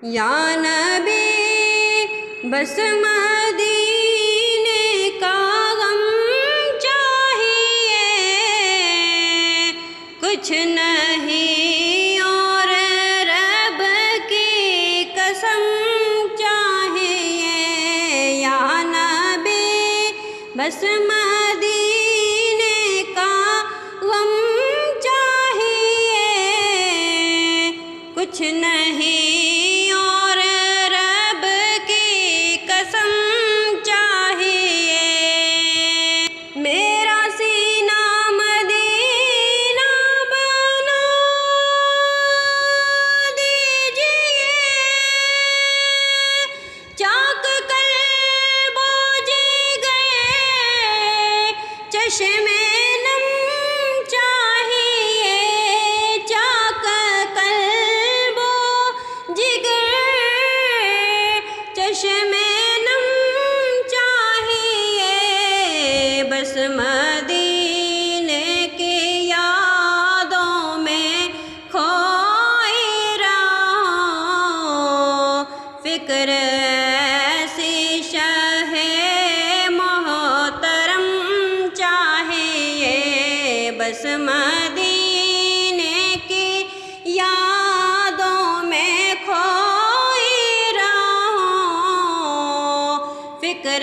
یا نبی بس مدینے کا غم چاہیے، کچھ نہیں اور رب کی قسم چاہیے۔ یا نبی بس مدینے کا غم چاہیے، کچھ نہیں اور رب کی قسم چاہیے۔ میرا سینہ مدینہ بنا دیجئے، چاک قلب و جگر چشم نم چاہیے، چاک قلب و جگر چشم نم چاہیے، بس مدینے کی یادوں میں کھوئی رہوں، فکر ایسی شہ محترم چاہیے، بس مدینے کی یادوں میں کھوئی رہوں، فکر